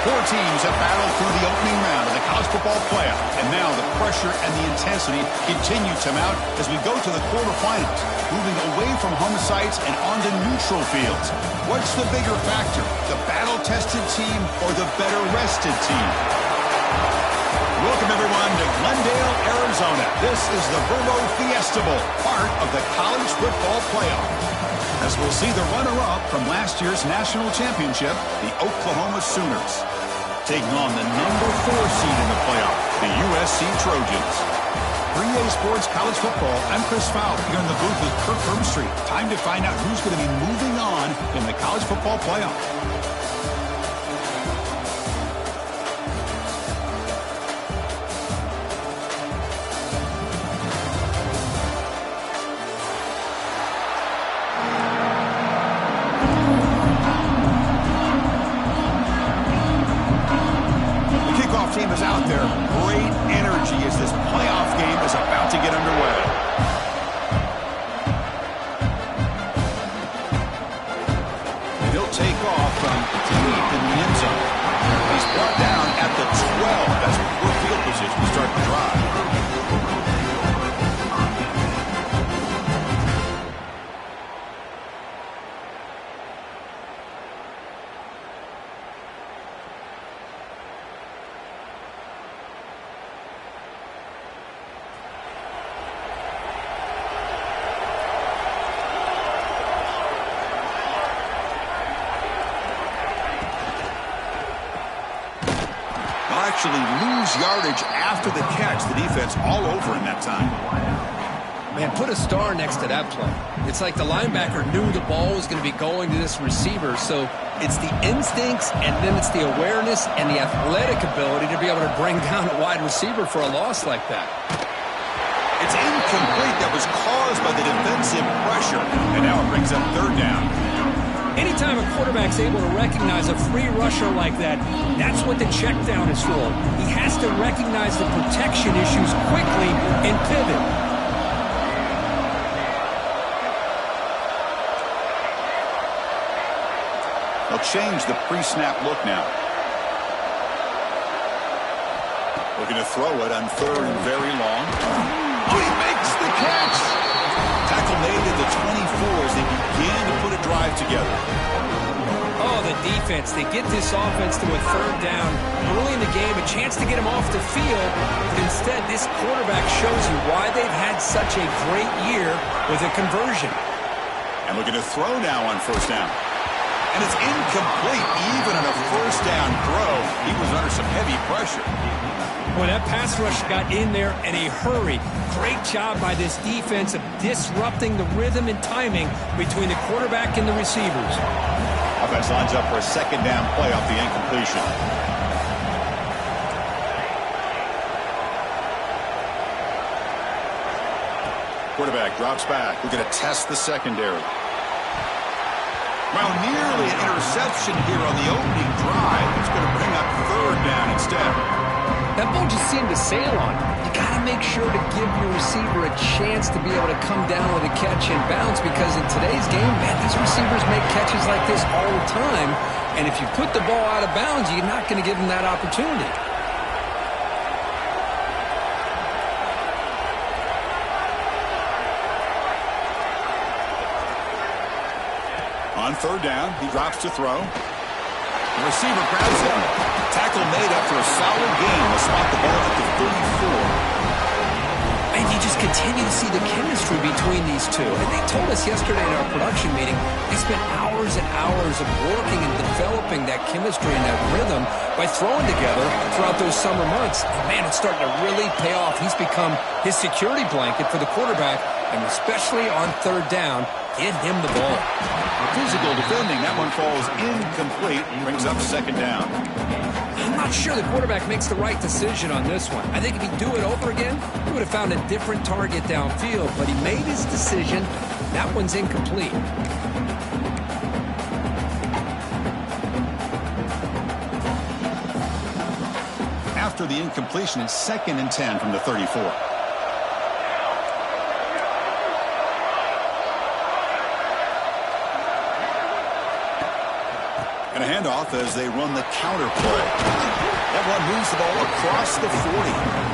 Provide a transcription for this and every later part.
Four teams have battled through the opening round of the college football playoff, and now the pressure and the intensity continue to mount as we go to the quarterfinals, moving away from home sites and onto neutral fields. What's the bigger factor, the battle-tested team or the better-rested team? Welcome, everyone, to Glendale, Arizona. This is the Verbo Fiesta Bowl, part of the college football playoff. As we'll see the runner-up from last year's national championship, the Oklahoma Sooners, taking on the number 4 seed in the playoff, the USC Trojans. 3A Sports College Football, I'm Chris Fowler, here in the booth with Kirk Herbstreit. Time to find out who's going to be moving on in the college football playoff. Team is out there. Great energy as this playoff game is about to get underway. He'll take off from deep in the end zone. He's brought down at the 12. That's poor field position to start the drive. Actually lose yardage after the catch. The defense all over in that time. Man, put a star next to that play. It's like the linebacker knew the ball was going to be going to this receiver, so it's the instincts and then it's the awareness and the athletic ability to be able to bring down a wide receiver for a loss like that. It's incomplete. That was caused by the defensive pressure, and now it brings up third down. Anytime a quarterback's able to recognize a free rusher like that, that's what the check down is for. He has to recognize the protection issues quickly and pivot. They'll change the pre-snap look now. Looking to throw it on third and very long. Oh, he makes the catch! Tackle made at the 24 as they begin to put a drive together. Oh, the defense. They get this offense to a third down early in the game, a chance to get him off the field. But instead, this quarterback shows you why they've had such a great year with a conversion. And looking to throw now on first down. And it's incomplete. Even on a first down throw, he was under some heavy pressure. Boy, that pass rush got in there in a hurry. Great job by this defense of disrupting the rhythm and timing between the quarterback and the receivers. Offense lines up for a second down play off the incompletion. Quarterback drops back. We're going to test the secondary. Well, nearly an interception here on the opening drive. It's going to bring up third down instead. That ball just seemed to sail on. You got to make sure to give your receiver a chance to be able to come down with a catch and bounce, because in today's game, man, these receivers make catches like this all the time. And if you put the ball out of bounds, you're not going to give them that opportunity. On third down, he drops to throw. The receiver grabs him. Tackle made after a solid gain to spot the ball at the 34. And you just continue to see the chemistry between these two. And they told us yesterday in our production meeting, they spent hours and hours of working and developing that chemistry and that rhythm by throwing together throughout those summer months. And man, it's starting to really pay off. He's become his security blanket for the quarterback, and especially on third down, get him the ball. Physical defending. That one falls incomplete. Brings up second down. I'm not sure the quarterback makes the right decision on this one. I think if he'd do it over again, he would have found a different target downfield. But he made his decision. That one's incomplete. After the incompletion, it's 2nd and 10 from the 34. And a handoff as they run the counter play. That one moves the ball across the 40.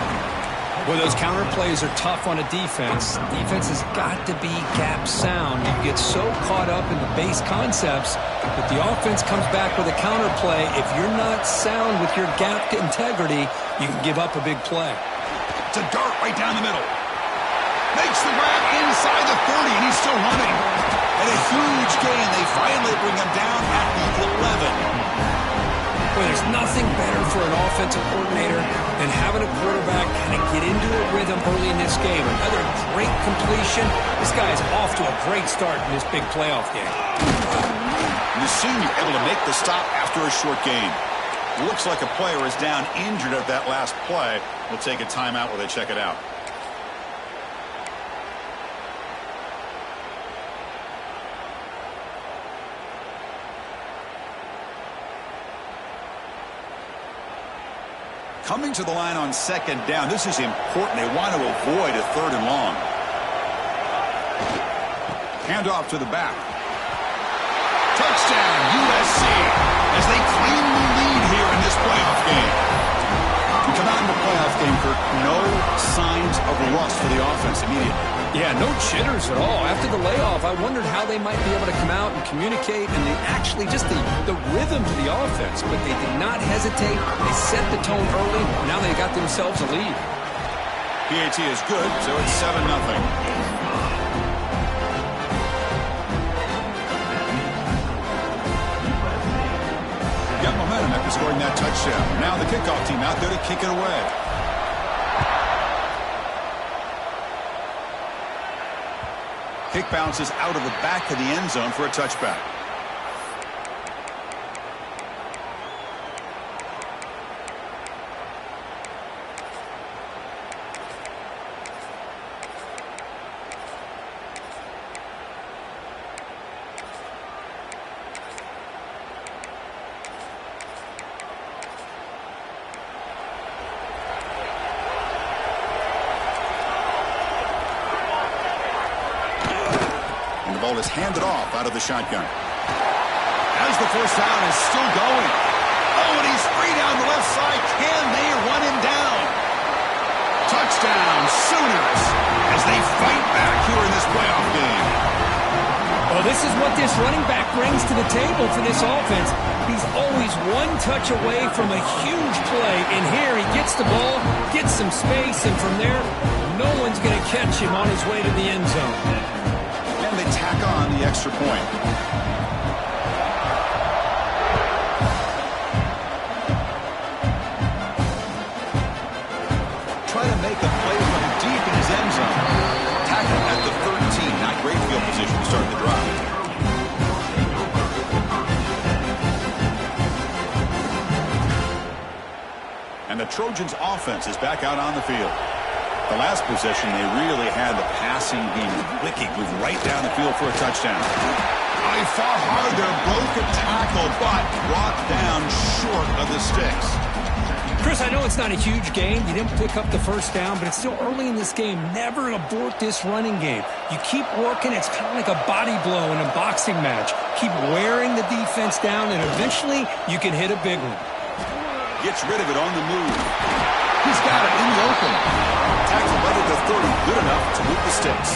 Well, those counter plays are tough on a defense. Defense has got to be gap sound. You get so caught up in the base concepts, but the offense comes back with a counter play. If you're not sound with your gap integrity, you can give up a big play. It's a dart right down the middle. Makes the grab inside the 30, and he's still running. And a huge gain. They finally bring him down at the 11. Well, there's nothing better for an offensive coordinator than having a quarterback kind of get into a rhythm early in this game. Another great completion. This guy is off to a great start in this big playoff game. And the senior able to make the stop after a short gain. Looks like a player is down injured at that last play. We'll take a timeout while they check it out. Coming to the line on second down. This is important. They want to avoid a 3rd and long. Handoff to the back. Touchdown, USC, as they claim the lead here in this playoff game. We come out in the playoff game, Kirk. No signs of rust for the offense immediately. Yeah, no jitters at all. After the layoff, I wondered how they might be able to come out and communicate, and they actually just the rhythm to the offense. But they did not hesitate. They set the tone early. Now they got themselves a lead. PAT is good, so it's 7-0. Got momentum after scoring that touchdown. Now the kickoff team out there to kick it away. Kick bounces out of the back of the end zone for a touchback. Is handed off out of the shotgun. As the first down is still going. Oh, and he's free down the left side. Can they run him down? Touchdown, Sooners, as they fight back here in this playoff game. Well, this is what this running back brings to the table for this offense. He's always one touch away from a huge play, and here he gets the ball, gets some space, and from there, no one's going to catch him on his way to the end zone. And they tack on the extra point. Try to make a play from deep in his end zone. Tackle at the 13. Not great field position to start the drive. And the Trojans' offense is back out on the field. The last possession, they really had the passing game clicking, moved right down the field for a touchdown. They fought hard there, broke a tackle, but brought down short of the sticks. Chris, I know it's not a huge game. You didn't pick up the first down, but it's still early in this game. Never abort this running game. You keep working. It's kind of like a body blow in a boxing match. Keep wearing the defense down, and eventually you can hit a big one. Gets rid of it on the move. He's got it in the open. Tackle right at the 30, good enough to move the sticks.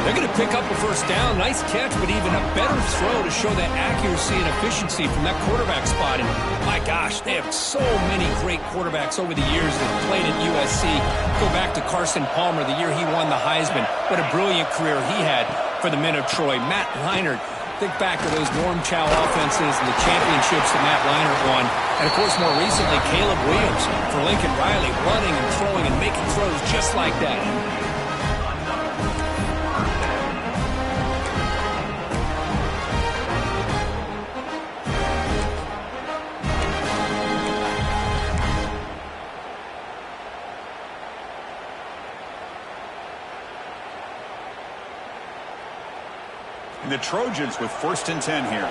They're going to pick up a first down. Nice catch, but even a better throw to show that accuracy and efficiency from that quarterback spot. And my gosh, they have so many great quarterbacks over the years that played at USC. Go back to Carson Palmer, the year he won the Heisman. What a brilliant career he had for the men of Troy. Matt Leinart. Think back to those Norm Chow offenses and the championships that Matt Leinart won. And, of course, more recently, Caleb Williams for Lincoln Riley, running and throwing and making throws just like that. And the Trojans with 1st and 10 here.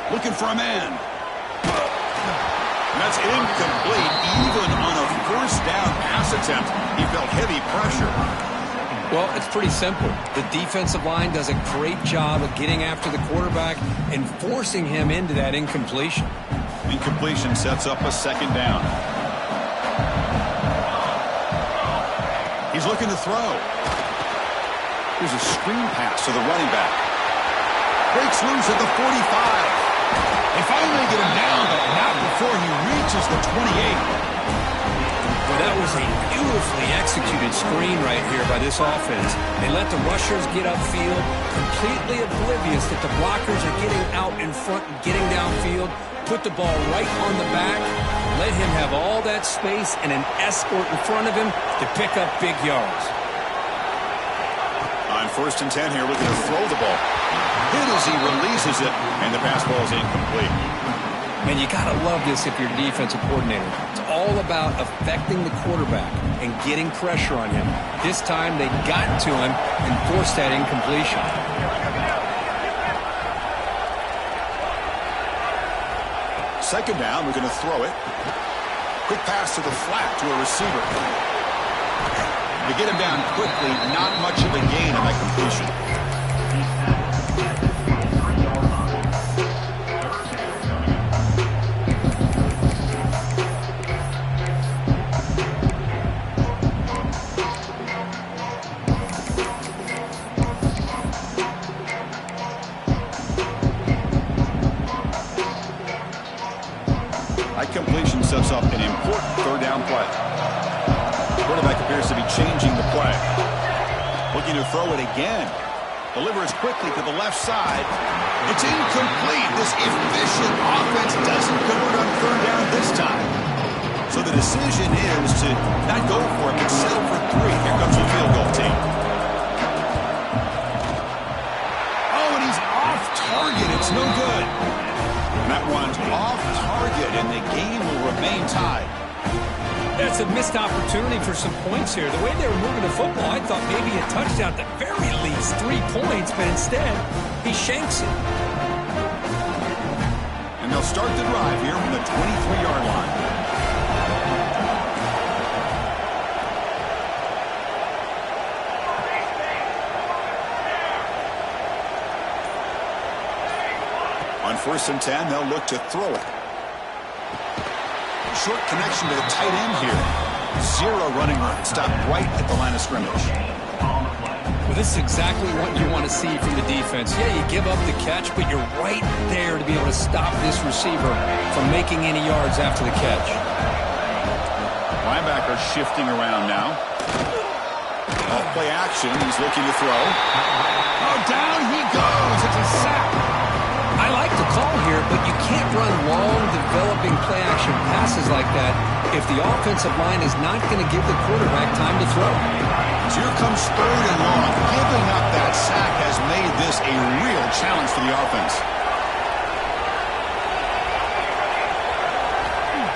Looking for a man. That's incomplete. Even on a first down pass attempt, he fell heavy pressure. Well, it's pretty simple. The defensive line does a great job of getting after the quarterback and forcing him into that incompletion. Incompletion sets up a second down. He's looking to throw. Here's a screen pass to the running back. Breaks loose at the 45. They finally get him down, but not before he reaches the 28. Well, that was a beautifully executed screen right here by this offense. They let the rushers get upfield, completely oblivious that the blockers are getting out in front and getting downfield, put the ball right on the back, let him have all that space and an escort in front of him to pick up big yards. On 1st and 10 here, looking to throw the ball. Hit as he releases it, and the pass ball is incomplete. And you got to love this if you're a defensive coordinator. It's all about affecting the quarterback and getting pressure on him. This time they got to him and forced that incompletion. Second down, we're going to throw it. Quick pass to the flat to a receiver. To get him down quickly, not much of a gain on that completion. Completion sets up an important third down play. Quarterback appears to be changing the play. Looking to throw it again. Delivers quickly to the left side. It's incomplete. This efficient offense doesn't convert on third down this time. So the decision is to not go for it, but settle for 3. Here comes the field goal team. Oh, and he's off target. It's no good. That one's off target, and the game will remain tied. That's a missed opportunity for some points here. The way they were moving the football, I thought maybe a touchdown, at the very least 3 points, but instead, he shanks it. And they'll start the drive here from the 23-yard line. On 1st and 10, they'll look to throw it. Short connection to the tight end here. 0 running room. Stopped right at the line of scrimmage. Well, this is exactly what you want to see from the defense. Yeah, you give up the catch, but you're right there to be able to stop this receiver from making any yards after the catch. Linebacker shifting around now. Off play action. He's looking to throw. Oh, down he goes. It's a sack. I like the call here, but you can't run long, developing play-action passes like that if the offensive line is not going to give the quarterback time to throw. So here comes 3rd and long. Giving up that sack has made this a real challenge for the offense.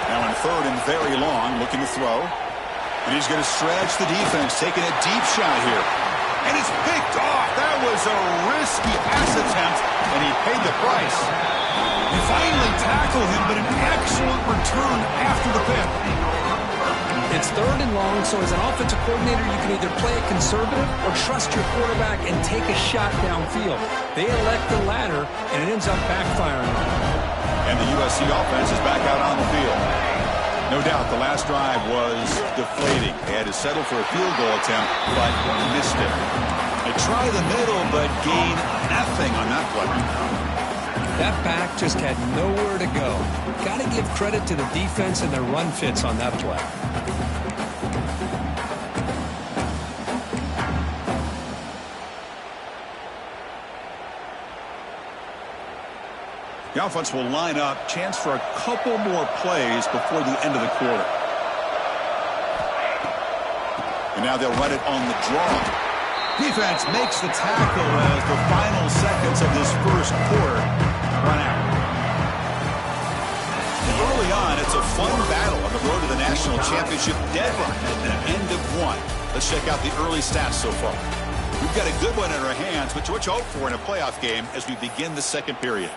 Now in 3rd and very long, looking to throw. And he's going to stretch the defense, taking a deep shot here. And it's picked off. That was a risky pass attempt, and he paid the price. They finally tackle him, but an excellent return after the pick. It's 3rd and long, so as an offensive coordinator, you can either play it conservative or trust your quarterback and take a shot downfield. They elect the latter, and it ends up backfiring. And the USC offense is back out on the field. No doubt the last drive was deflating. They had to settle for a field goal attempt, but missed it. They try the middle, but gain nothing on that play. That back just had nowhere to go. Got to give credit to the defense and their run fits on that play. The offense will line up, chance for a couple more plays before the end of the quarter. And now they'll run it on the draw. Defense makes the tackle as the final seconds of this first quarter run out. Early on, it's a fun battle on the road to the national championship deadline at the end of one. Let's check out the early stats so far. We've got a good one in our hands, which what you hope for in a playoff game as we begin the second period.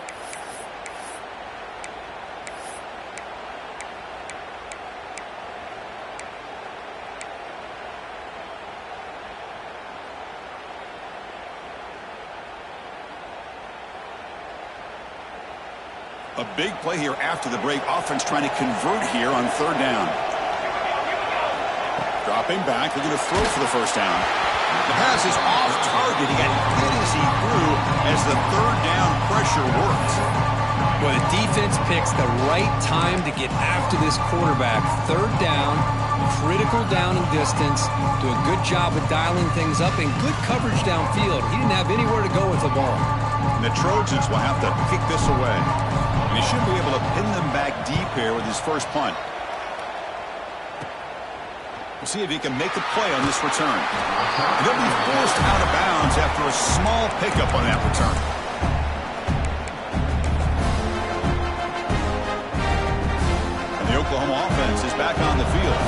A big play here after the break. Offense trying to convert here on third down. Dropping back, looking to throw for the first down. The pass is off target. He got hit as he threw as the third down pressure worked. Well, the defense picks the right time to get after this quarterback. Third down, critical down and distance. Do a good job of dialing things up and good coverage downfield. He didn't have anywhere to go with the ball. And the Trojans will have to kick this away. And he should be able to pin them back deep here with his first punt. We'll see if he can make the play on this return. And they'll be forced out of bounds after a small pickup on that return. And the Oklahoma offense is back on the field.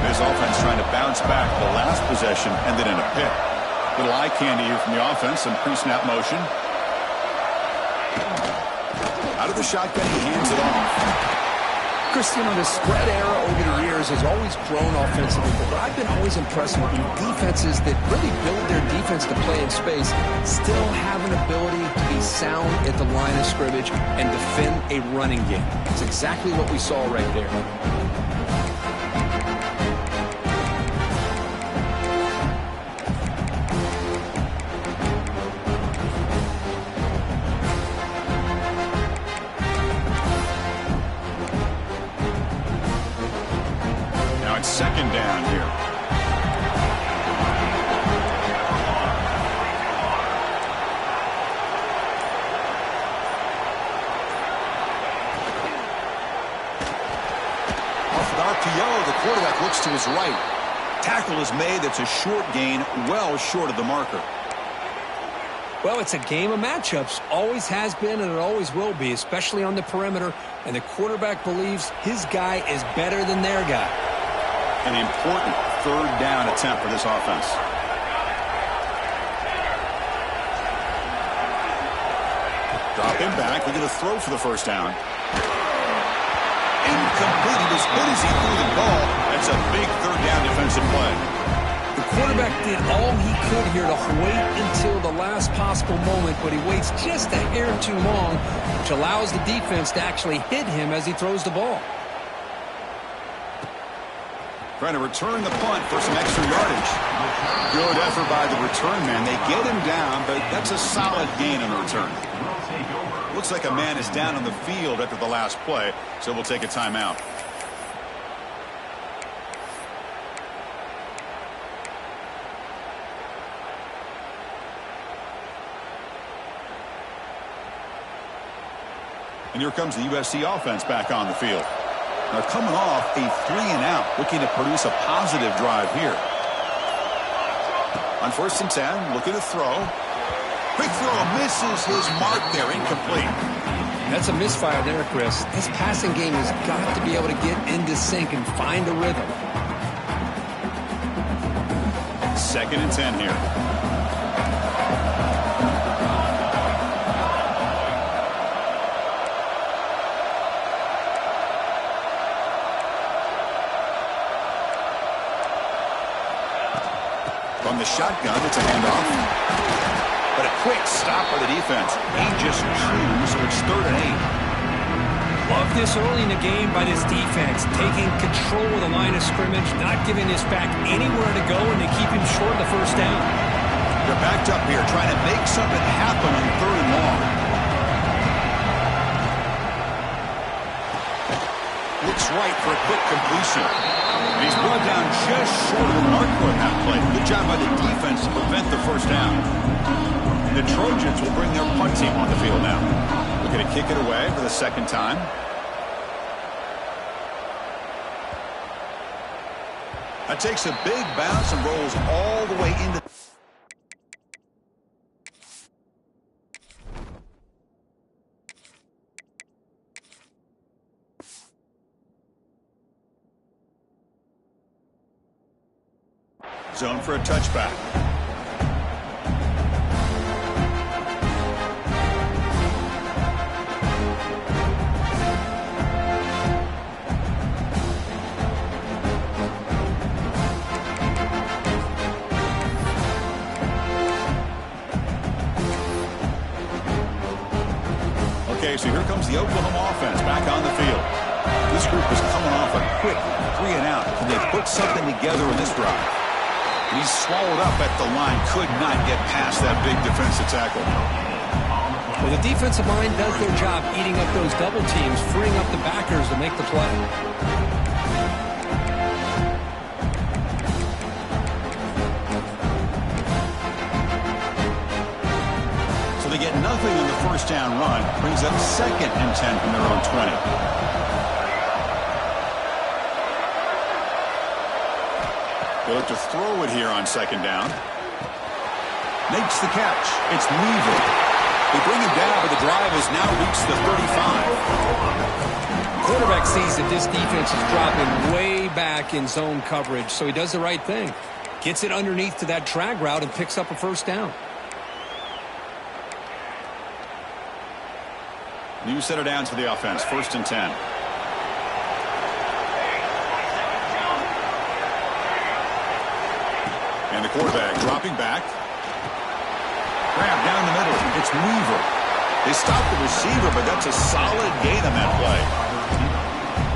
This offense trying to bounce back. The last possession ended in a pick. Little eye candy here from the offense. Some pre-snap motion. Out of the shotgun, he hands it off. Chris, the spread era over the years has always grown offensively, but I've been always impressed with the defenses that really build their defense to play in space, still have an ability to be sound at the line of scrimmage and defend a running game. It's exactly what we saw right there. Second down here. Off an RPO, the quarterback looks to his right. Tackle is made. That's a short gain, well short of the marker. Well, it's a game of matchups. Always has been and it always will be, especially on the perimeter. And the quarterback believes his guy is better than their guy. An important third down attempt for this offense. Dropping back, looking to throw for the first down. Incomplete. He was hit as he threw the ball. That's a big third down defensive play. The quarterback did all he could here to wait until the last possible moment, but he waits just a hair too long, which allows the defense to actually hit him as he throws the ball. Trying to return the punt for some extra yardage. Good effort by the return man. They get him down, but that's a solid gain on the return. Looks like a man is down on the field after the last play, so we'll take a timeout. And here comes the USC offense back on the field. They're coming off a 3-and-out, looking to produce a positive drive here. On 1st and 10, looking to throw. Quick throw, misses his mark there, incomplete. That's a misfire there, Chris. This passing game has got to be able to get into sync and find a rhythm. 2nd and 10 here. From the shotgun, it's a handoff. But a quick stop by the defense. They just choose, so it's 3rd and 8. Love this early in the game by this defense, taking control of the line of scrimmage, not giving this back anywhere to go, and they keep him short of the first down. They're backed up here, trying to make something happen on 3rd and long. Looks right for a quick completion. And he's brought down just short of the marker on that play. Good job by the defense to prevent the first down. And the Trojans will bring their punt team on the field now. Looking to kick it away for the 2nd time. That takes a big bounce and rolls all the way into... Zone for a touchback. Okay, so here comes the the Oklahoma offense back on the field. This group is coming off a quick 3-and-out. Can they put something together in this drive? He's swallowed up at the line. Could not get past that big defensive tackle. Well, the defensive line does their job eating up those double teams, freeing up the backers to make the play. So they get nothing on the first down run. Brings up 2nd and 10 from their own 20. They look to throw it here on 2nd down. Makes the catch. It's Weaver. They bring him down, but the drive has now reached the 35. Quarterback sees that this defense is dropping way back in zone coverage, so he does the right thing. Gets it underneath to that drag route and picks up a first down. New set of downs for the offense. 1st and 10. And the quarterback dropping back. Grab down the middle. It's Weaver. They stop the receiver, but that's a solid gain on that play.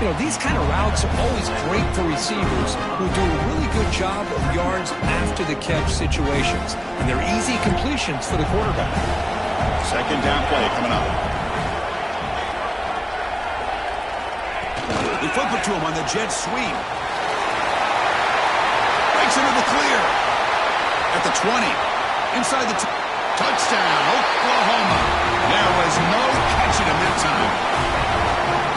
You know, these kind of routes are always great for receivers who do a really good job of yards after the catch situations. And they're easy completions for the quarterback. 2nd down play coming up. They flip it to him on the jet sweep. Breaks into the clear. At the 20. Inside the touchdown, Oklahoma. There was no catching him that time.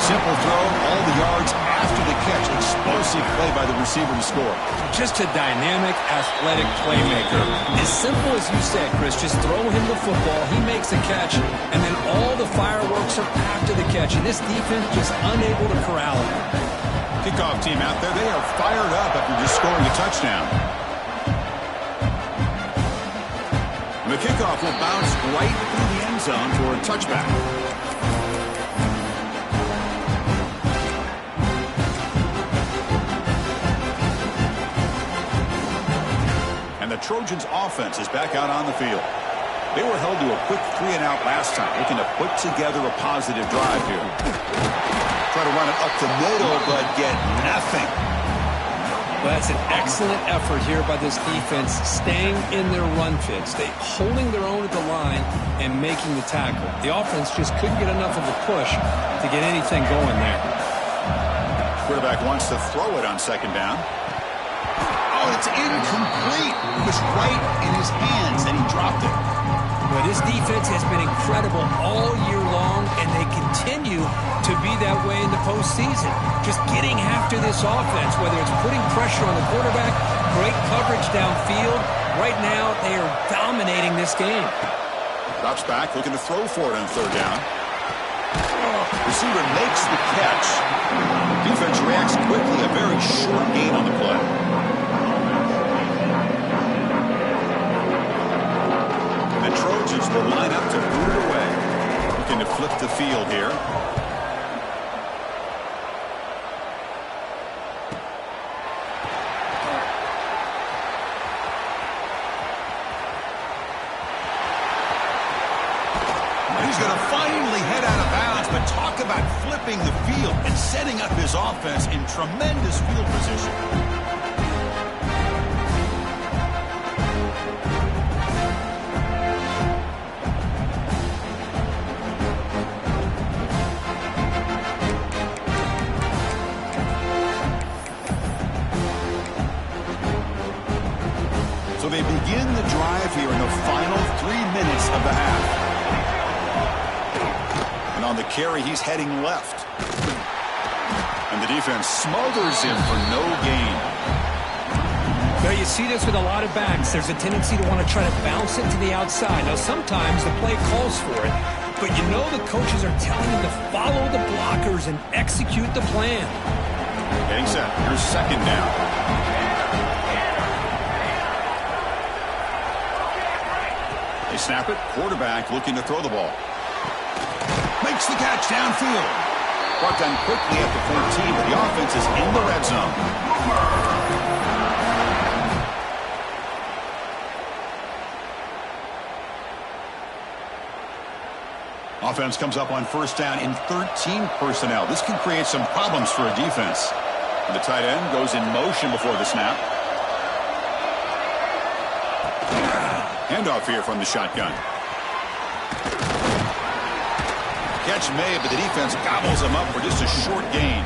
Simple throw, all the yards after the catch. Explosive play by the receiver to score. Just a dynamic, athletic playmaker. As simple as you said, Chris, just throw him the football, he makes a catch, and then all the fireworks are after the catch. And this defense just unable to corral him. Kickoff team out there, they are fired up after just scoring a touchdown. The kickoff will bounce right through the end zone for a touchback. And the Trojans' offense is back out on the field. They were held to a quick 3-and-out last time, looking to put together a positive drive here. Try to run it up the middle, but get nothing. Well, that's an excellent effort here by this defense, staying in their run fits. They holding their own at the line and making the tackle. The offense just couldn't get enough of a push to get anything going there. Quarterback wants to throw it on 2nd down. Oh, it's incomplete. It was right in his hands, and he dropped it. Well, this defense has been incredible all year long, and they continue to be that way in the postseason. Just getting after this offense, whether it's putting pressure on the quarterback, great coverage downfield. Right now, they are dominating this game. Drops back, looking to throw for it on 3rd down. Receiver makes the catch. Defense reacts quickly, a very short gain on the play. The Trojans will line up to boot it away. Looking to flip the field here. He's going to finally head out of bounds, but talk about flipping the field and setting up his offense in tremendous field position. So they begin the drive here in the final 3 minutes of the half. And on the carry, he's heading left. And the defense smothers him for no gain. Now, you see this with a lot of backs. There's a tendency to want to try to bounce it to the outside. Now, sometimes the play calls for it, but you know the coaches are telling them to follow the blockers and execute the plan. Getting set. Here's 2nd down. They snap it. Quarterback looking to throw the ball. Makes the catch downfield. Brought down quickly at the 14, but the offense is in the red zone. Offense comes up on first down in 13 personnel. This can create some problems for a defense. And the tight end goes in motion before the snap. Handoff here from the shotgun. Catch made, but the defense gobbles him up for just a short gain.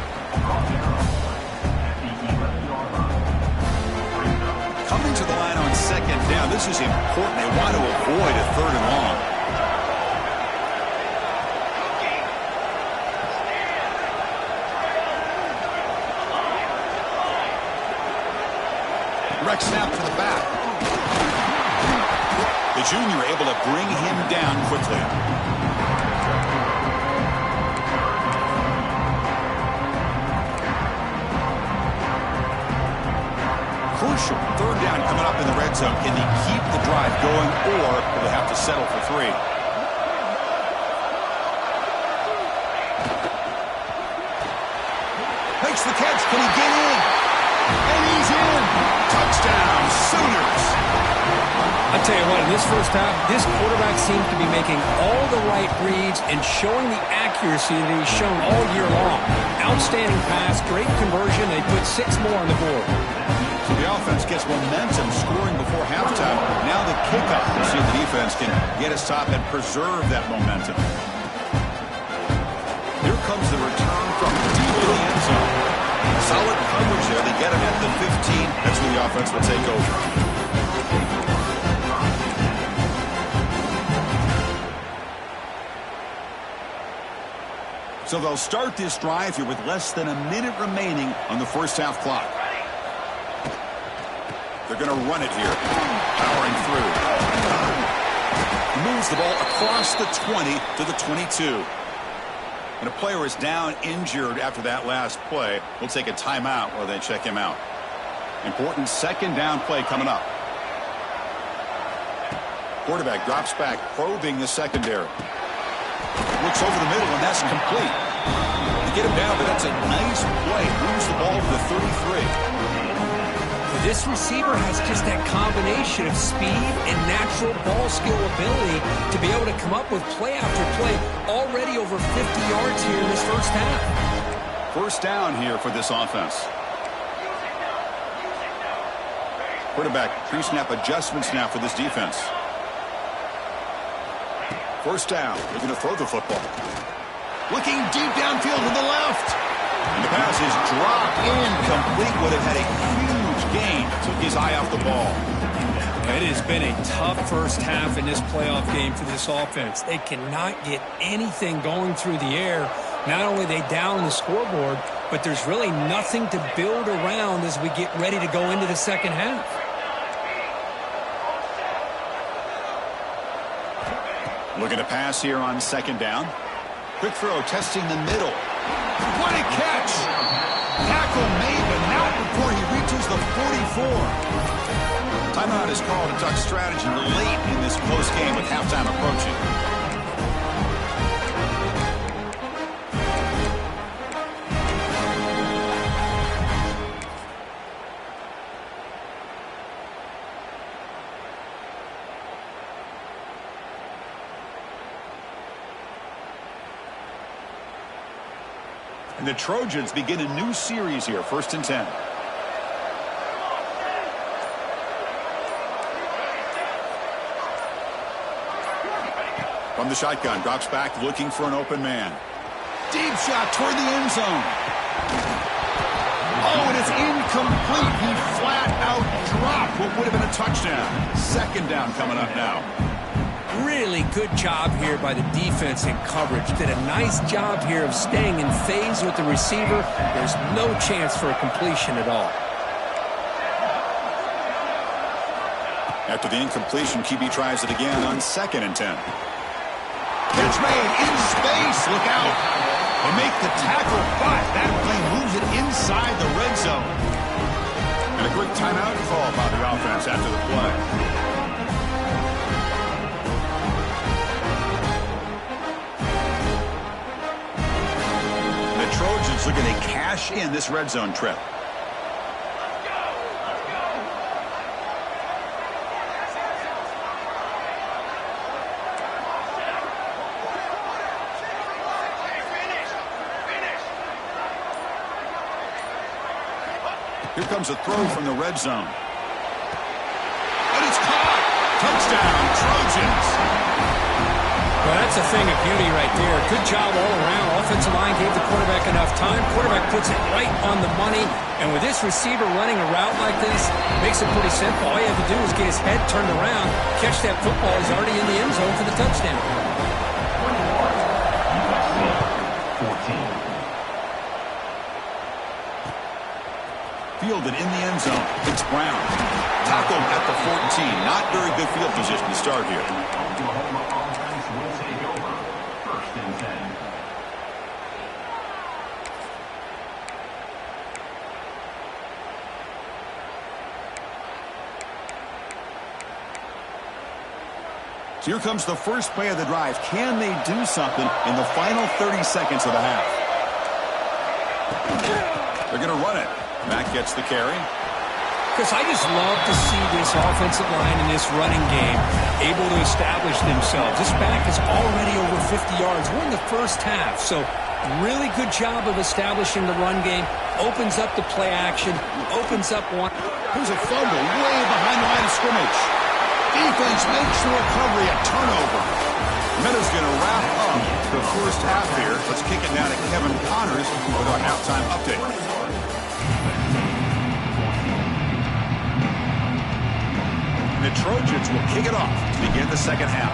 Coming to the line on second down. This is important. They want to avoid a third and long. Direct snap to the back. The junior able to bring him down quickly. Crucial third down coming up in the red zone. Can they keep the drive going, or will they have to settle for 3? Makes the catch. Can he get in? And he's in. Touchdown, Sooners. I'll tell you what, in this first half, this quarterback seems to be making all the right reads and showing the accuracy that he's shown all year long. Outstanding pass, great conversion. They put 6 more on the board. So the offense gets momentum scoring before halftime. Now the kickoff. We'll see if the defense can get a stop and preserve that momentum. Here comes the return from deep in the end zone. Solid coverage there. They get him at the 15. That's where the offense will take over. So they'll start this drive here with less than a minute remaining on the first half clock. They're going to run it here. Powering through. Moves the ball across the 20 to the 22. And a player is down injured after that last play. We'll take a timeout while they check him out. Important second down play coming up. Quarterback drops back, probing the secondary. Looks over the middle, and that's complete. They get him down, but that's a nice play. Moves the ball to the 33. This receiver has just that combination of speed and natural ball skill ability to be able to come up with play after play, already over 50 yards here in this first half. First down here for this offense. Quarterback pre-snap adjustments now for this defense. First down. They're going to throw the football. Looking deep downfield to the left. And the pass is dropped incomplete. Would have had a huge gain. Took his eye off the ball. It has been a tough first half in this playoff game for this offense. They cannot get anything going through the air. Not only are they down the scoreboard, but there's really nothing to build around as we get ready to go into the second half. Looking to pass here on second down. Quick throw, testing the middle. What a catch! Tackle made, but not before he reaches the 44. Timeout is called to talk strategy late in this close game with halftime approaching. And the Trojans begin a new series here, 1st and 10. From the shotgun, drops back, looking for an open man. Deep shot toward the end zone. Oh, and it's incomplete. He flat out dropped what would have been a touchdown. Second down coming up now. Really good job here by the defense in coverage. Did a nice job here of staying in phase with the receiver. There's no chance for a completion at all. After the incompletion, QB tries it again on 2nd and 10. Catch made in space. Look out. They make the tackle, but that play moves it inside the red zone. And a quick timeout call by the offense after the play. Trojans looking to cash in this red zone trip. Here comes a throw from the red zone. And it's caught. Touchdown, Trojans. Well, that's a thing of beauty right there. Good job all around. Offensive line gave the quarterback enough time. Quarterback puts it right on the money. And with this receiver running a route like this, makes it pretty simple. All you have to do is get his head turned around, catch that football. He's already in the end zone for the touchdown. Fielded in the end zone. It's Brown. Tackled at the 14. Not very good field position to start here. So here comes the first play of the drive. Can they do something in the final 30 seconds of the half? They're going to run it. Mack gets the carry. Chris, I just love to see this offensive line in this running game able to establish themselves. This back is already over 50 yards. We're in the first half, so really good job of establishing the run game. Opens up the play action, opens up one. Here's a fumble way behind the line of scrimmage. Defense makes the recovery, a turnover. Meta's going to wrap up the first half here. Let's kick it down to Kevin Connors with our halftime update. The Trojans will kick it off to begin the second half.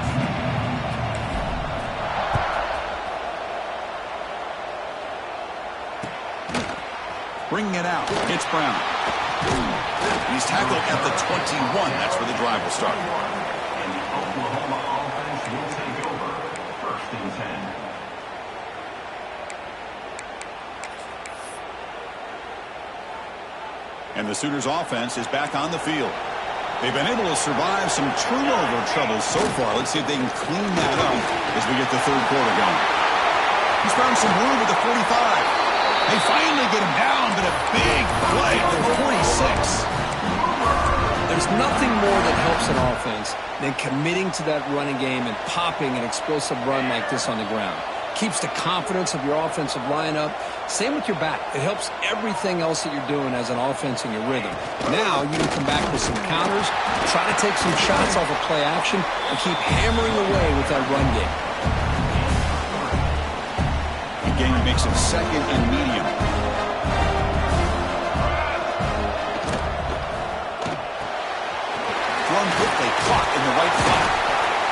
Bringing it out, it's Brown. He's tackled at the 21. That's where the drive will start. And the Oklahoma offense will take over. First and 10. And the Sooners offense is back on the field. They've been able to survive some turnover troubles so far. Let's see if they can clean that up as we get the third quarter going. He's found some room at the 45. They finally get him down, but a big play at the 46. There's nothing more that helps an offense than committing to that running game and popping an explosive run like this on the ground. Keeps the confidence of your offensive lineup. Same with your back. It helps everything else that you're doing as an offense in your rhythm. Now you can come back with some counters, try to take some shots off of play action, and keep hammering away with that run game. Again, he makes it second and medium. Thrown quickly, caught in the right flat.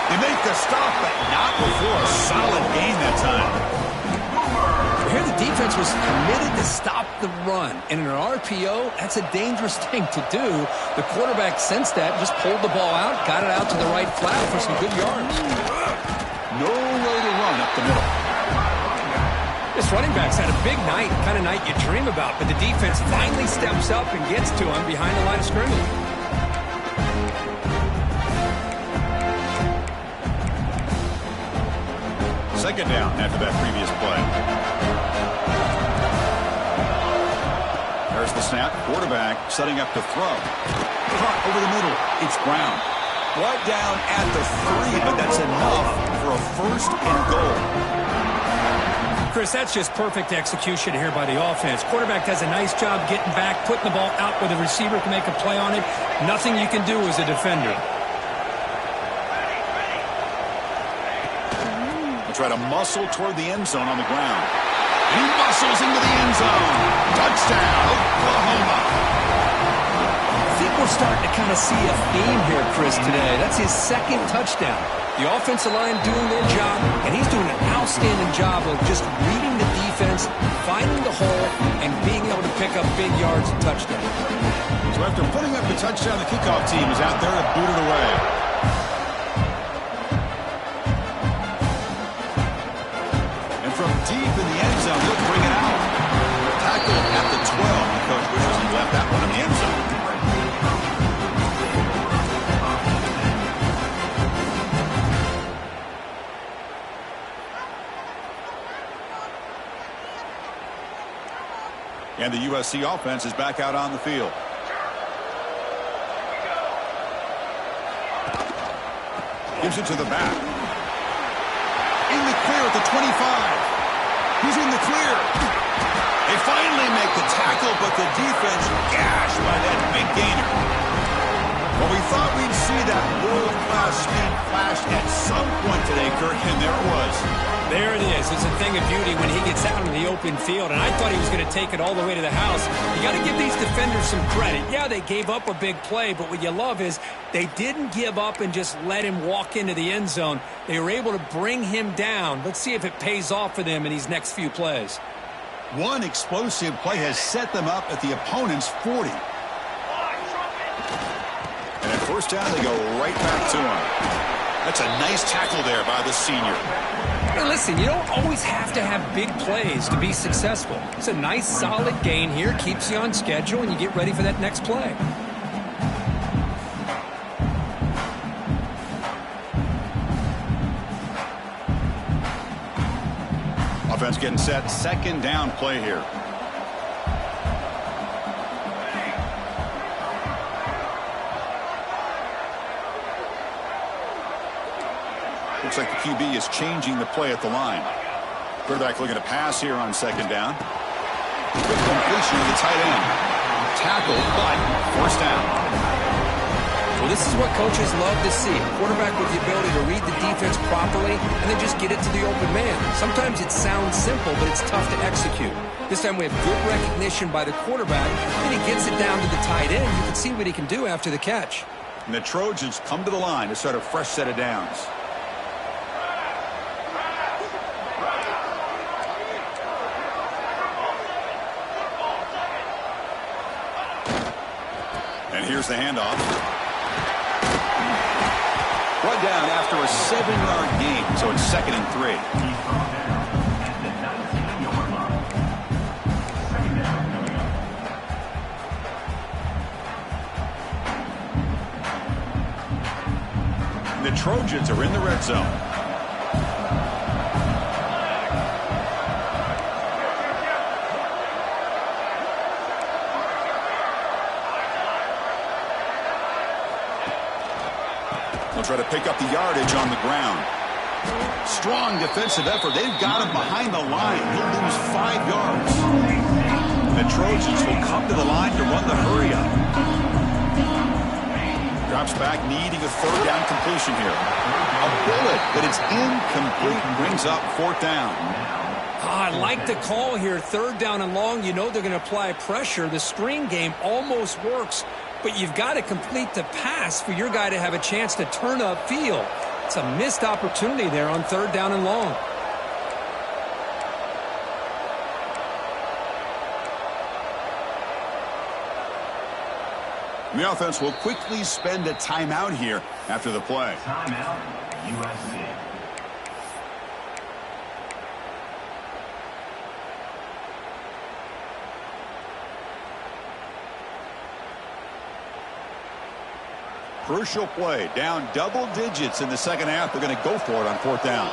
They make the stop, but not before a solid gain that time. Here the defense was committed to stop the run. And in an RPO, that's a dangerous thing to do. The quarterback sensed that, just pulled the ball out, got it out to the right flat for some good yards. No way to run up the middle. This running back's had a big night, kind of night you dream about, but the defense finally steps up and gets to him behind the line of scrimmage. Second down after that previous play. There's the snap. Quarterback setting up to throw. Caught over the middle. It's Brown. Brought down at the 3, but that's enough for a first and goal. Chris, that's just perfect execution here by the offense. Quarterback does a nice job getting back, putting the ball out where the receiver can make a play on it. Nothing you can do as a defender. Try to muscle toward the end zone on the ground. He muscles into the end zone. Touchdown, Oklahoma. I think we're starting to kind of see a theme here, Chris, today. That's his second touchdown. The offensive line doing their job, and he's doing an outstanding job of just reading the defense, finding the hole, and being able to pick up big yards and touchdowns. So after putting up the touchdown, the kickoff team is out there to boot it away. From deep in the end zone, he'll bring it out. Tackled at the 12. The coach wishes he left that one in the end zone. And the USC offense is back out on the field. Gives it to the back. In the clear at the 25. He's in the clear. They finally make the tackle, but the defense gashed by that big gainer. Well, we thought we'd see that world-class speed flash at some point today, Kirk, and there it was. There it is. It's a thing of beauty when he gets out in the open field, and I thought he was going to take it all the way to the house. You got to give these defenders some credit. Yeah, they gave up a big play, but what you love is they didn't give up and just let him walk into the end zone. They were able to bring him down. Let's see if it pays off for them in these next few plays. One explosive play has set them up at the opponent's 40. And at first down, they go right back to him. That's a nice tackle there by the senior. Hey, listen, you don't always have to have big plays to be successful. It's a nice, solid gain here, keeps you on schedule, and you get ready for that next play. Offense getting set. Second down play here. Looks like the QB is changing the play at the line. Quarterback looking to pass here on second down. Quick completion to the tight end. Tackled, but first down. Well, this is what coaches love to see. A quarterback with the ability to read the defense properly and then just get it to the open man. Sometimes it sounds simple, but it's tough to execute. This time we have good recognition by the quarterback, and he gets it down to the tight end. You can see what he can do after the catch. And the Trojans come to the line to start a fresh set of downs. And here's the handoff. Brought down after a 7-yard gain, so it's 2nd and 3. The Trojans are in the red zone. They'll try to pick up the yardage on the ground. Strong defensive effort. They've got him behind the line. He'll lose 5 yards. The Trojans will come to the line to run the hurry up. Drops back, needing a 3rd down completion here. A bullet, but it's incomplete. Brings up 4th down. I like the call here. 3rd down and long. You know they're going to apply pressure. The screen game almost works, but you've got to complete the pass for your guy to have a chance to turn upfield. It's a missed opportunity there on 3rd down and long. The offense will quickly spend a timeout here after the play. Timeout, USC. Crucial play. Down double digits in the second half. They're going to go for it on 4th down.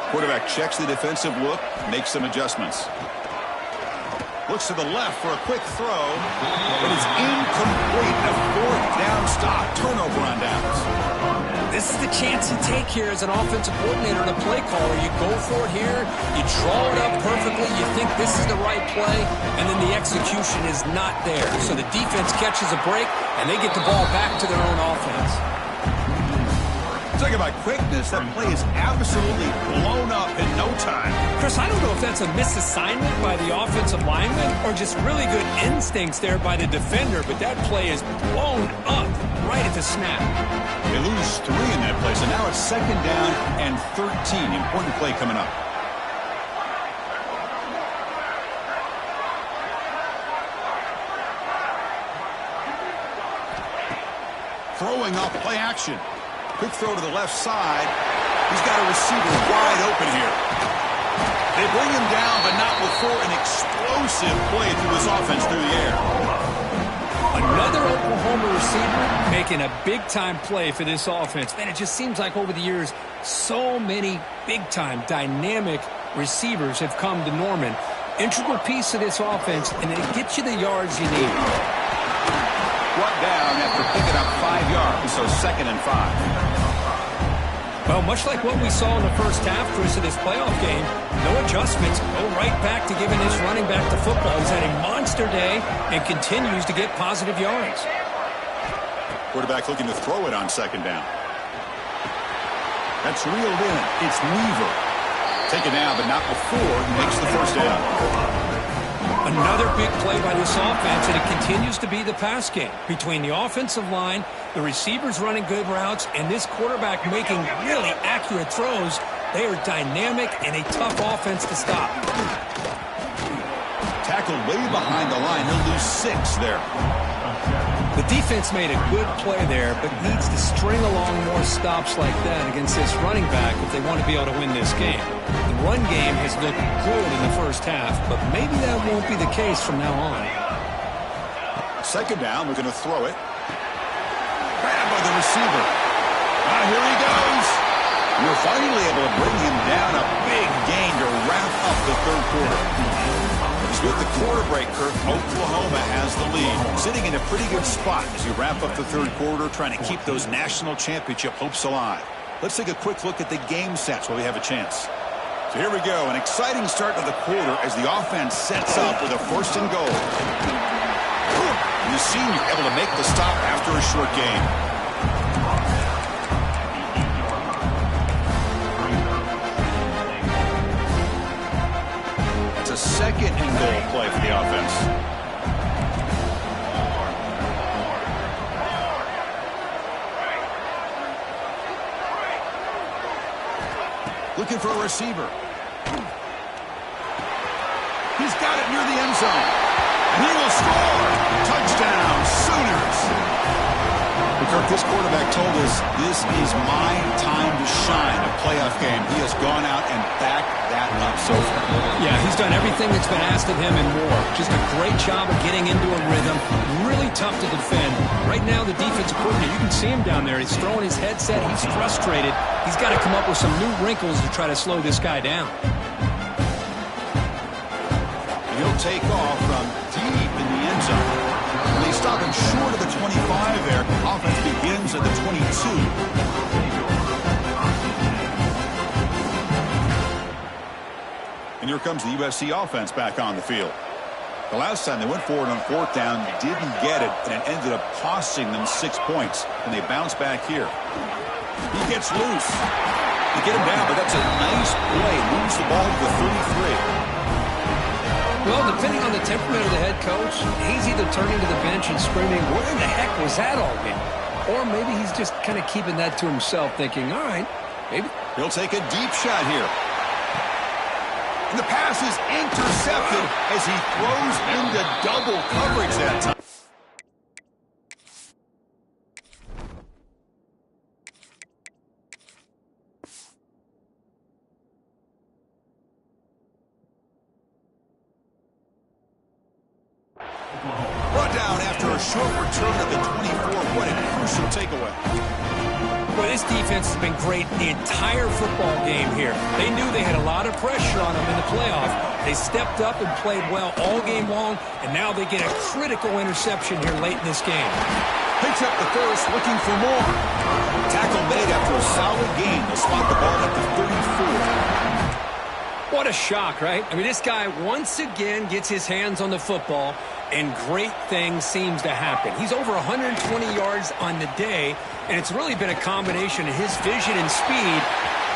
Quarterback checks the defensive look, makes some adjustments. Looks to the left for a quick throw, but it's incomplete. A 4th down stop. Turnover on downs. This is the chance you take here as an offensive coordinator and a play caller. You go for it here, you draw it up perfectly, you think this is the right play, and then the execution is not there. So the defense catches a break, and they get the ball back to their own offense. Talk about quickness. That play is absolutely blown up in no time. Chris, I don't know if that's a misassignment by the offensive lineman or just really good instincts there by the defender, but that play is blown up right at the snap. They lose 3 in that play, so now it's 2nd down and 13. Important play coming up. Throwing off play action. Quick throw to the left side. He's got a receiver wide open here. They bring him down, but not before an explosive play through this offense through the air. Another Oklahoma receiver making a big-time play for this offense. Man, it just seems like over the years, so many big-time, dynamic receivers have come to Norman. Integral piece of this offense, and it gets you the yards you need. Brought down after picking up 5 yards. so 2nd and 5. Well, much like what we saw in the first half, Chris, of this playoff game, no adjustments. Go right back to giving this running back the football. He's had a monster day and continues to get positive yards. Quarterback looking to throw it on 2nd down. That's reeled in. It's Weaver. Taken down, but not before he makes the first down. Another big play by this offense, and it continues to be the pass game. Between the offensive line, the receivers running good routes, and this quarterback making really accurate throws, they are dynamic and a tough offense to stop. Tackled way behind the line. He'll lose 6 there. The defense made a good play there, but needs to string along more stops like that against this running back if they want to be able to win this game. The run game has looked good in the first half, but maybe that won't be the case from now on. 2nd down, we're going to throw it. Grabbed by the receiver. Here he goes. We're finally able to bring him down. A big gain to wrap up the 3rd quarter. With the quarter break, Kirk, Oklahoma has the lead. Sitting in a pretty good spot as we wrap up the 3rd quarter, trying to keep those national championship hopes alive. Let's take a quick look at the game sets while we have a chance. So here we go, an exciting start to the quarter as the offense sets up with a 1st and goal. And the senior able to make the stop after a short game. That's a 2nd and goal play for the offense. Looking for a receiver. He's got it near the end zone. And he will score. Touchdown, Sooners. Kirk, this quarterback told us this is my time to shine, a playoff game. He has gone out and backed that up so far. Yeah, he's done everything that's been asked of him and more. Just a great job of getting into a rhythm. Really tough to defend. Right now, the defensive coordinator, you can see him down there. He's throwing his headset. He's frustrated. He's got to come up with some new wrinkles to try to slow this guy down. He'll take off from deep in the end zone. And they stop him short of the 25 there. Offense begins at the 22. And here comes the USC offense back on the field. The last time they went forward on 4th down, didn't get it, and it ended up costing them 6 points. And they bounce back here. He gets loose. They get him down, but that's a nice play. Moves the ball to the 33. Well, depending on the temperament of the head coach, he's either turning to the bench and screaming, "Where in the heck was that all game?" Or maybe he's just kind of keeping that to himself, thinking, all right, maybe. He'll take a deep shot here. And the pass is intercepted as he throws into double coverage that time. Brought down after a short return of the 24. What a crucial takeaway. Well, this defense has been great the entire football game here. They knew they had a lot of pressure on them in the playoff. They stepped up and played well all game long, and now they get a critical interception here late in this game. Picks up the first, looking for more. Tackle made after a solid game. They'll spot the ball at the 34. What a shock, right? I mean, this guy once again gets his hands on the football, and great things seems to happen. He's over 120 yards on the day, and it's really been a combination of his vision and speed.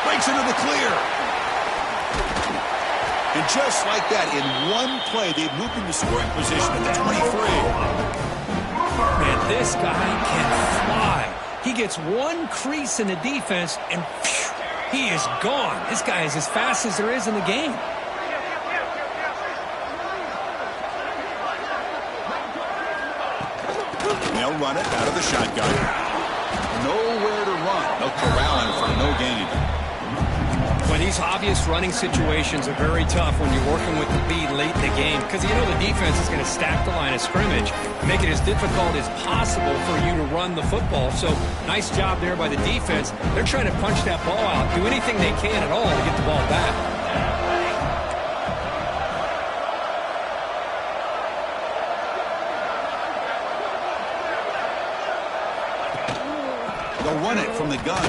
Breaks into the clear. And just like that, in one play, they've moved into scoring position at the 23. Man, this guy can fly. He gets one crease in the defense, and phew, he is gone. This guy is as fast as there is in the game. They'll run it out of the shotgun. Nowhere to run. No corralling for no gain. Well, these obvious running situations are very tough when you're working with the lead late in the game, because you know the defense is going to stack the line of scrimmage, make it as difficult as possible for you to run the football. So nice job there by the defense. They're trying to punch that ball out, do anything they can at all to get the ball back. run it from the gun.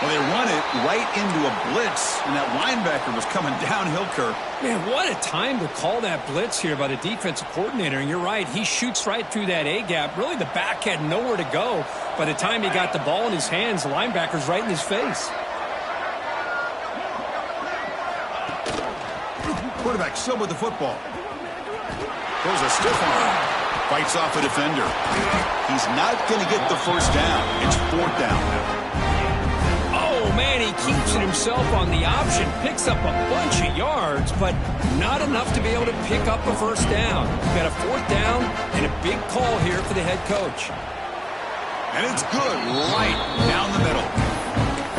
Well, they run it right into a blitz, and that linebacker was coming downhill, Kirk. Man, what a time to call that blitz here by the defensive coordinator. And you're right, he shoots right through that A-gap. Really, the back had nowhere to go. By the time he got the ball in his hands, the linebacker's right in his face. Quarterback still with the football. Throws a stiff arm. Fights off a defender. He's not going to get the first down. It's 4th down. Oh, man, he keeps it himself on the option. Picks up a bunch of yards, but not enough to be able to pick up a first down. Got a 4th down and a big call here for the head coach. And it's good, right down the middle.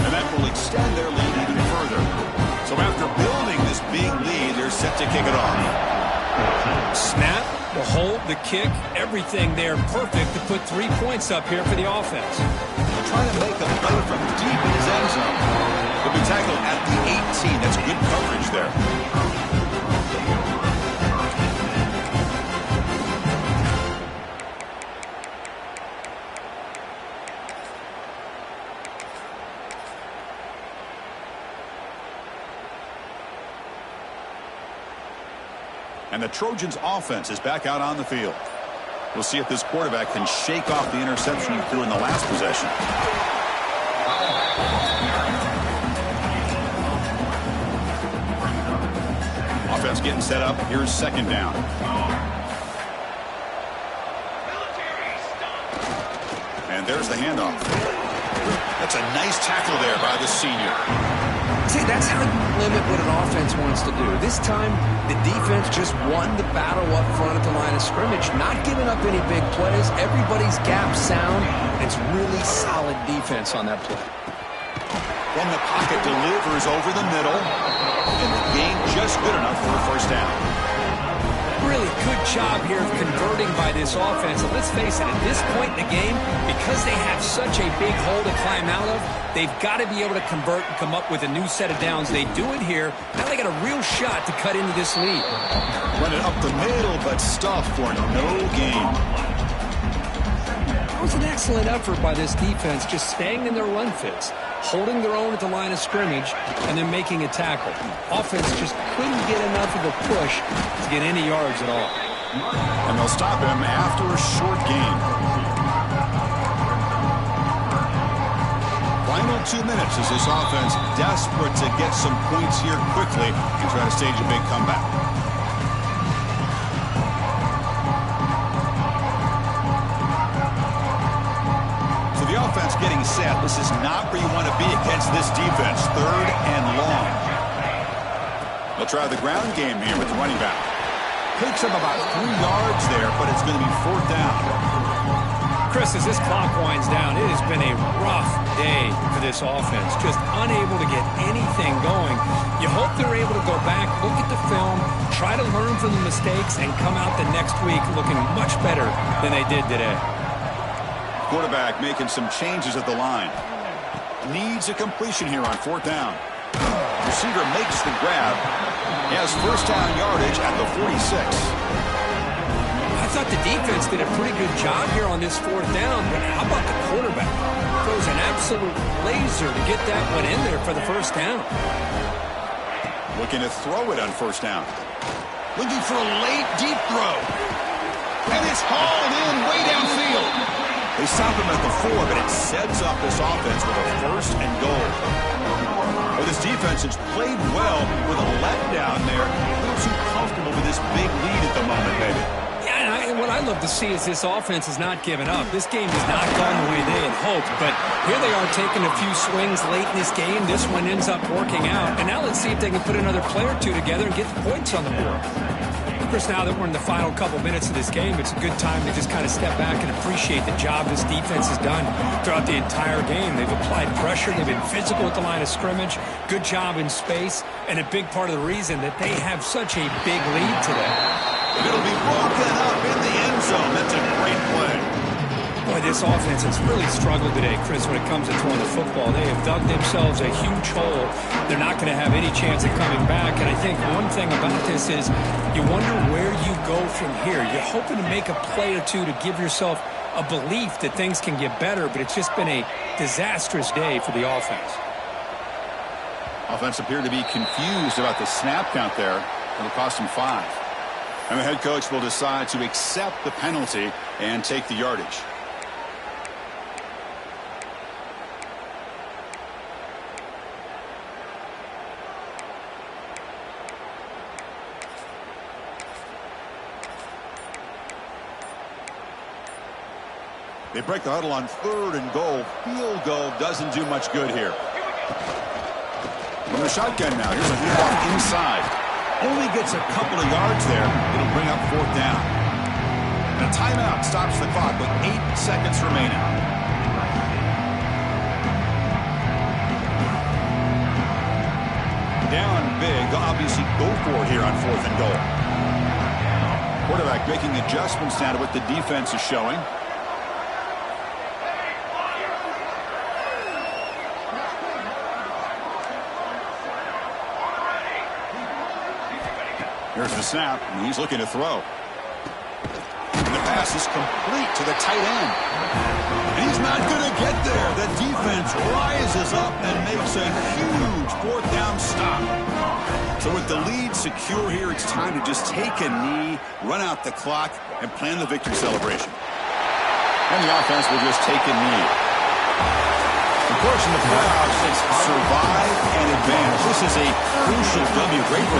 And that will extend their lead even further. So after building this big lead, they're set to kick it off. Snap, the hold, the kick, everything there perfect to put 3 points up here for the offense. Trying to make a play from deep in his end zone. He'll be tackled at the 18. That's good coverage there. And the Trojans' offense is back out on the field. We'll see if this quarterback can shake off the interception he threw in the last possession. Offense getting set up. Here's 2nd down. And there's the handoff. That's a nice tackle there by the senior. See, that's how you limit what an offense wants to do. This time, the defense just won the battle up front at the line of scrimmage, not giving up any big plays. Everybody's gap sound. It's really solid defense on that play. From the pocket, delivers over the middle. And the gain just good enough for a first down. Really good job here of converting by this offense. And let's face it, at this point in the game, because they have such a big hole to climb out of, they've got to be able to convert and come up with a new set of downs. They do it here. Now they got a real shot to cut into this lead. Run it up the middle, but stuffed for no gain. It was an excellent effort by this defense, just staying in their run fits, holding their own at the line of scrimmage, and then making a tackle. Offense just couldn't get enough of a push to get any yards at all. And they'll stop him after a short gain. Final 2 minutes as this offense desperate to get some points here quickly and try to stage a big comeback. So the offense getting set. This is not where you want to be against this defense. 3rd and long. They'll try the ground game here with the running back. Picks up about 3 yards there, but it's going to be 4th down. Chris, as this clock winds down, it has been a rough day for this offense. Just unable to get anything going. You hope they're able to go back, look at the film, try to learn from the mistakes, and come out the next week looking much better than they did today. Quarterback making some changes at the line. Needs a completion here on 4th down. Receiver makes the grab. He has first down yardage at the 46. I thought the defense did a pretty good job here on this 4th down, but how about the quarterback? Throws an absolute laser to get that one in there for the first down. Looking to throw it on first down. Looking for a late, deep throw. And it's hauled in way downfield. They stop him at the 4, but it sets up this offense with a 1st and goal. Well, this defense has played well with a letdown there. A little too comfortable with this big lead at the moment, maybe. Yeah, and what I love to see is this offense is not giving up. This game has not gone the way they had hoped, but here they are taking a few swings late in this game. This one ends up working out, and now let's see if they can put another play or two together and get the points on the board. Chris, now that we're in the final couple minutes of this game, it's a good time to just kind of step back and appreciate the job this defense has done throughout the entire game. They've applied pressure. They've been physical at the line of scrimmage. Good job in space, and a big part of the reason that they have such a big lead today. It'll be broken up in the end zone. That's a great play. Boy, this offense has really struggled today, Chris, when it comes to throwing the football. They have dug themselves a huge hole. They're not going to have any chance of coming back. And I think one thing about this is you wonder where you go from here. You're hoping to make a play or two to give yourself a belief that things can get better, but it's just been a disastrous day for the offense. Offense appeared to be confused about the snap count there. It'll cost him 5. And the head coach will decide to accept the penalty and take the yardage. They break the huddle on 3rd and goal. Field goal doesn't do much good here. From the shotgun now. Here's a handoff inside. Only gets a couple of yards there. It'll bring up 4th down. And a timeout stops the clock with 8 seconds remaining. Down big. They'll obviously go for it here on 4th and goal. Quarterback making adjustments now to what the defense is showing. Here's the snap, and he's looking to throw. And the pass is complete to the tight end. And he's not going to get there. The defense rises up and makes a huge 4th down stop. So with the lead secure here, it's time to just take a knee, run out the clock, and plan the victory celebration. And the offense will just take a knee. Of course, in the playoffs, it's survive and advance. This is a crucial W. Great